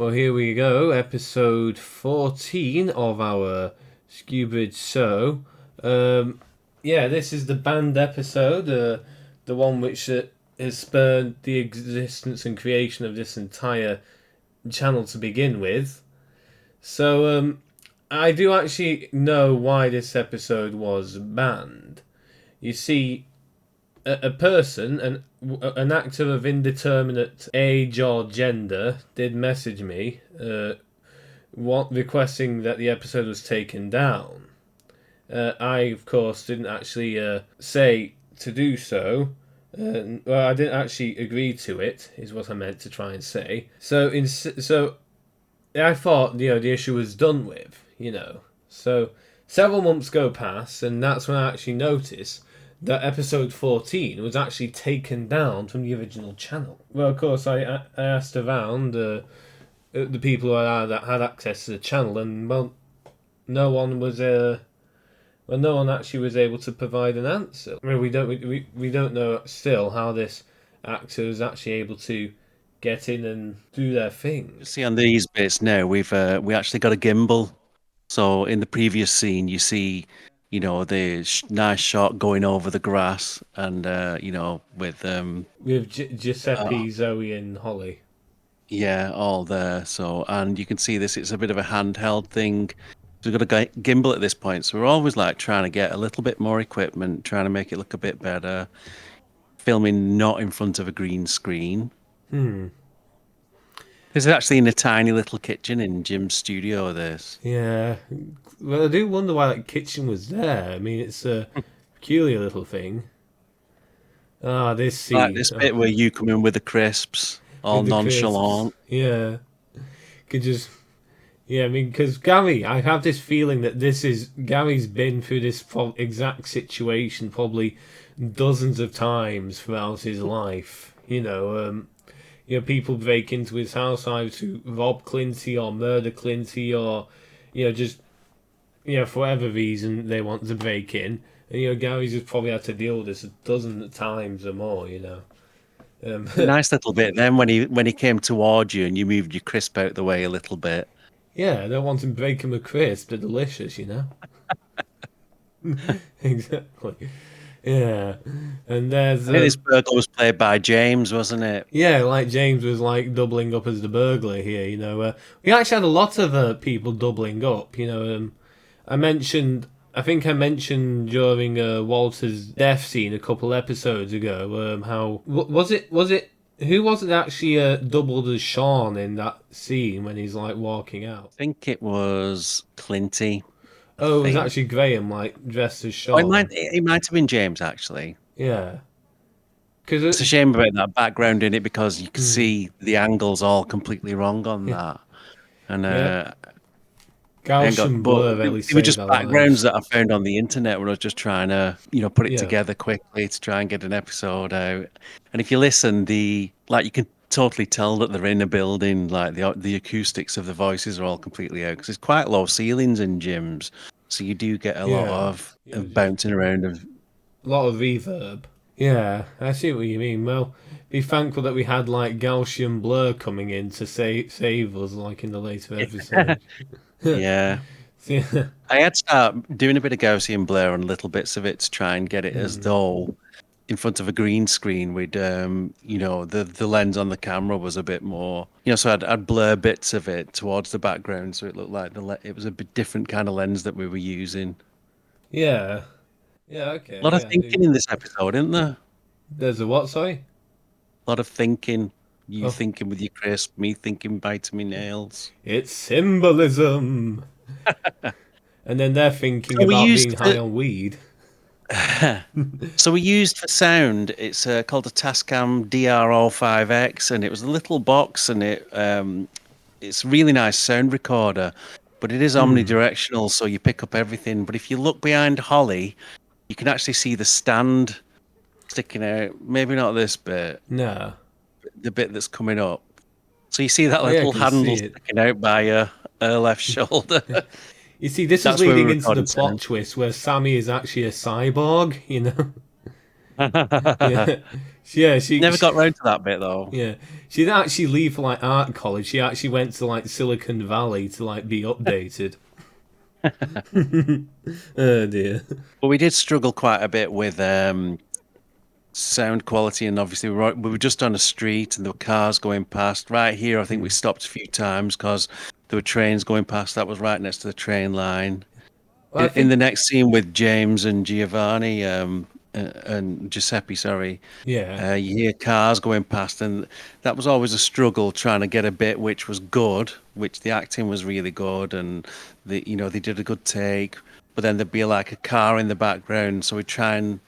Well, here we go, episode 14 of our Skew Bridge show. This is the banned episode, the one which has spurred the existence and creation of this entire channel to begin with. So, I do actually know why this episode was banned. You see, a person, an actor of indeterminate age or gender, did message me, requesting that the episode was taken down. I, of course, didn't actually say to do so. I didn't actually agree to it, is what I meant to try and say. So I thought, the issue was done with, So several months go past, and that's when I actually noticed that episode 14 was actually taken down from the original channel. Well, of course, I asked around the people that had access to the channel, and no one actually was able to provide an answer. I mean, we don't know still how this actor was actually able to get in and do their thing. See, on these bits now, we actually got a gimbal. So in the previous scene, you see, the nice shot going over the grass, and with Giuseppe, Zoe, and Holly. Yeah, all there. So, and you can see this; it's a bit of a handheld thing. So we've got a gimbal at this point, so we're always like trying to get a little bit more equipment, trying to make it look a bit better. Filming not in front of a green screen. This is actually in a tiny little kitchen in Jim's studio. This. Yeah, well, I do wonder why that kitchen was there. I mean, it's a peculiar little thing. This scene. Like this bit where you come in with the crisps, all nonchalant. Crisps. Yeah. I mean, because Gary, I have this feeling that Gary's been through this exact situation probably dozens of times throughout his life. People break into his house either to rob Clinty or murder Clinty or, for whatever reason they want to break in. And, Gary's just probably had to deal with this a dozen times or more, Nice little bit then when he came towards you and you moved your crisp out the way a little bit. Yeah, I don't want to break him a crisp. They're delicious, Exactly. Yeah, and there's... this burglar was played by James, wasn't it? Yeah, like James was like doubling up as the burglar here, We actually had a lot of people doubling up, I think I mentioned during Walter's death scene a couple episodes ago, how... Who was it actually doubled as Sean in that scene when he's like walking out? I think it was Clinty. Oh, it was actually Graham, like, dressed as Sean. It might have been James, actually. Yeah. It's a shame about that background in it because you can see the angles all completely wrong on that. And Gaussian blur really they were just backgrounds that I found on the internet when I was just trying to, put it together quickly to try and get an episode out. And if you listen, you can totally tell that they're in a building, like the acoustics of the voices are all completely out because it's quite low ceilings in gyms, so you do get a lot of bouncing around of a lot of reverb. Yeah, I see what you mean. Well, be thankful that we had like Gaussian blur coming in to save us, like in the later episodes. Yeah. I had to start doing a bit of Gaussian blur on little bits of it to try and get it as though in front of a green screen with the lens on the camera was a bit more, so I'd blur bits of it towards the background so it looked like it was a bit different kind of lens that we were using. Yeah, okay. A lot of thinking in this episode, isn't there? There's a what, sorry? A lot of thinking. You thinking with your crisp, me thinking biting my nails. It's symbolism. And then they're thinking about being high on weed. So we used for sound, it's called a Tascam DR05X, and it was a little box, and it's a really nice sound recorder, but it is omnidirectional, so you pick up everything. But if you look behind Holly, you can actually see the stand sticking out. Maybe not this bit. No. The bit that's coming up. So you see that little handle sticking out by her left shoulder. You see, this is leading into the plot twist where Sammy is actually a cyborg, Yeah, yeah. Never got round to that bit though. Yeah, she didn't actually leave for like art college. She actually went to like Silicon Valley to like be updated. Oh dear. But we did struggle quite a bit with sound quality, and obviously we were just on a street and there were cars going past. Right here, I think we stopped a few times because there were trains going past. That was right next to the train line. Well, I In the think next scene with James and Giovanni, and Giuseppe, sorry, yeah. you hear cars going past, and that was always a struggle trying to get a bit which was good, which the acting was really good, and they did a good take. But then there'd be like a car in the background, so we try and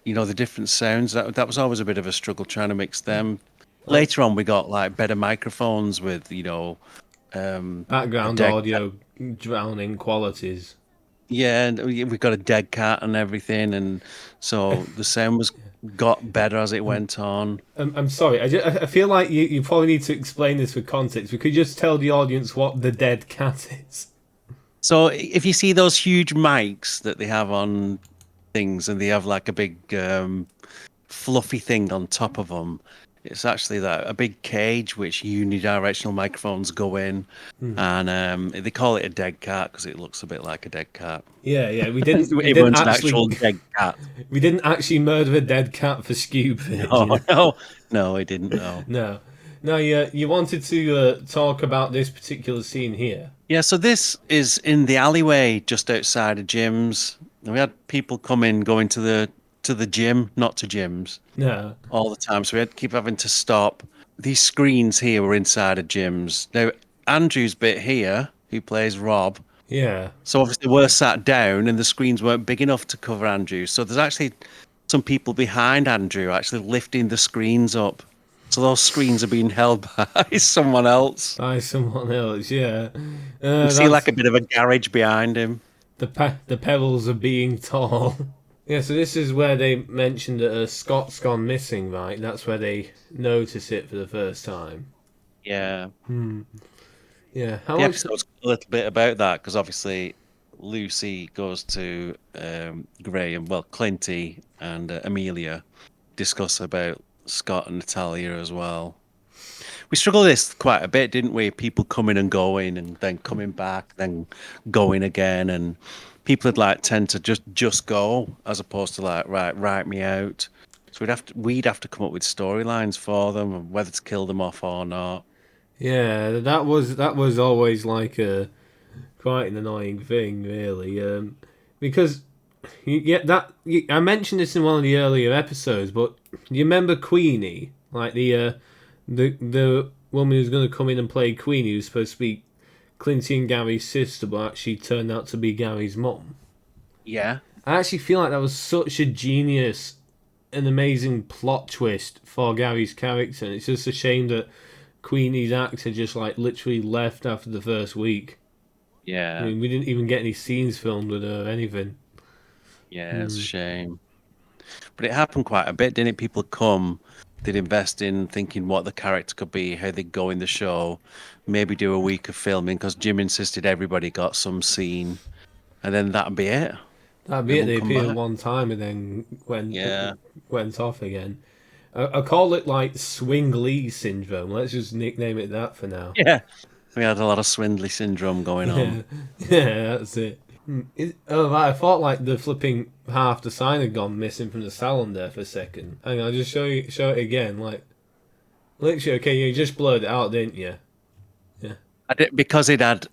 the different sounds. That was always a bit of a struggle trying to mix them. Like Later on, we got like better microphones with a background deck. audio drowning qualities. Yeah, and we got a dead cat and everything, and so the sound was got better as it went on. I'm sorry. I feel like you probably need to explain this for context. We could just tell the audience what the dead cat is. So if you see those huge mics that they have on things, and they have like a big fluffy thing on top of them, it's actually that a big cage which unidirectional microphones go in, and they call it a dead cat because it looks a bit like a dead cat. Yeah, yeah. We didn't. We It didn't wasn't an actually. actual dead cat. We didn't actually murder a dead cat for Skew Bridge. No, no, no, it didn't. No. No. No, you wanted to talk about this particular scene here. Yeah, so this is in the alleyway just outside of gyms. And we had people come in going to the gym, not to gyms, No. all the time. So we had to keep having to stop. These screens here were inside of gyms. Now Andrew's bit here, who plays Rob. Yeah. So obviously we're sat down and the screens weren't big enough to cover Andrew. So there's actually some people behind Andrew actually lifting the screens up. So those screens are being held by someone else. By someone else. Yeah. You see like a bit of a garage behind him. The pebbles of being tall. Yeah, so this is where they mentioned that Scott's gone missing, right? That's where they notice it for the first time. Yeah. Yeah. How The much? episode's a little bit about that because obviously Lucy goes to Graham, well, Clinty and Amelia discuss about Scott and Natalia as well. We struggled with this quite a bit, didn't we? People coming and going, and then coming back, then going again, and people would like tend to just go as opposed to like write me out. So we'd have to come up with storylines for them, and whether to kill them off or not. Yeah, that was always like a quite an annoying thing, really. Because you get that I mentioned this in one of the earlier episodes, but you remember Queenie, like the woman who's going to come in and play Queenie, who's supposed to be Clinty and Gary's sister, but actually turned out to be Gary's mom. Yeah. I actually feel like that was such a genius, an amazing plot twist for Gary's character. And it's just a shame that Queenie's actor just like literally left after the first week. Yeah. I mean, we didn't even get any scenes filmed with her or anything. Yeah, it's a shame. But it happened quite a bit, didn't it? People come, they'd invest in thinking what the character could be, how they'd go in the show, maybe do a week of filming because Jim insisted everybody got some scene, and then that'd be it. That'd be it. They Everyone come appeared back. one time and then Yeah. went off again. I call it like Swing Lee syndrome. Let's just nickname it that for now. Yeah. We had a lot of Swindley syndrome going on. Yeah, yeah, that's it. Right, I thought like the flipping half the sign had gone missing from the salon there for a second. Hang on, I'll just show it again. Like, literally, okay, you just blurred it out, didn't you? Yeah. Because it had,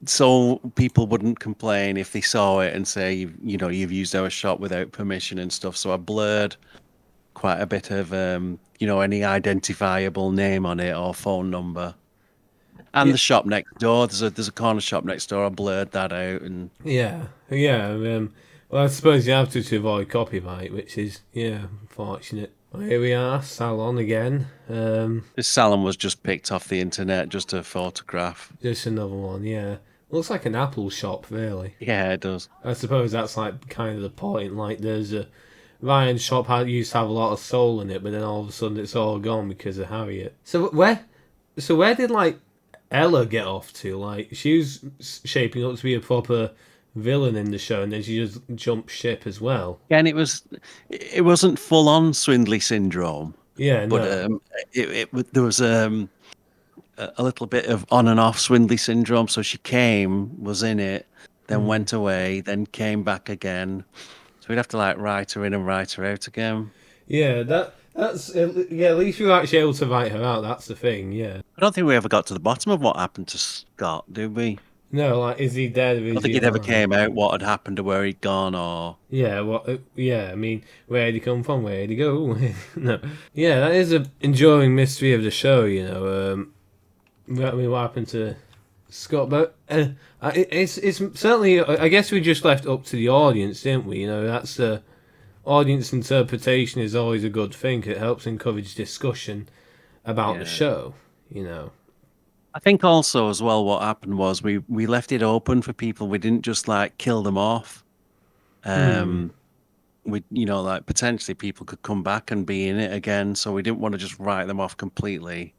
so people wouldn't complain if they saw it and say, you've used our shot without permission and stuff. So I blurred quite a bit of, any identifiable name on it or phone number. And the shop next door, there's a corner shop next door. I blurred that out, and Yeah, yeah. Well, I suppose you have to avoid copyright, which is unfortunate. Well, here we are, salon again. this salon was just picked off the internet, just a photograph. Just another one. Yeah, looks like an Apple shop, really. Yeah, it does. I suppose that's like kind of the point. Like, there's a Ryan's shop used to have a lot of soul in it, but then all of a sudden it's all gone because of Harriet. So where did like Ella get off to? Like, she was shaping up to be a proper villain in the show, and then she just jumped ship as well. And it wasn't full on Swindley syndrome, Yeah, but no. there was a little bit of on and off Swindley syndrome. So she was in it, then went away, then came back again. So we'd have to like write her in and write her out again. Yeah, that's yeah. At least we were actually able to write her out. That's the thing. Yeah. I don't think we ever got to the bottom of what happened to Scott, did we? No, like, is he dead or I don't is think he it ever alive? came out what had happened to where he'd gone or. Yeah. What? Yeah. I mean, where did he come from? Where did he go? No. Yeah, that is a enduring mystery of the show. You know. I mean, what happened to Scott? But it's certainly. I guess we just left up to the audience, didn't we? You know, that's audience interpretation is always a good thing. It helps encourage discussion about the Yeah. show. You know. I think also as well what happened was we left it open for people. We didn't just like kill them off. Hmm. We like potentially people could come back and be in it again. So we didn't want to just write them off completely.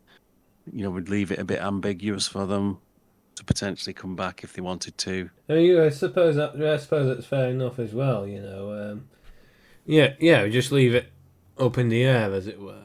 We'd leave it a bit ambiguous for them to potentially come back if they wanted to. I mean, I suppose that's fair enough as well. You know. Yeah. Yeah. Just leave it up in the air, as it were.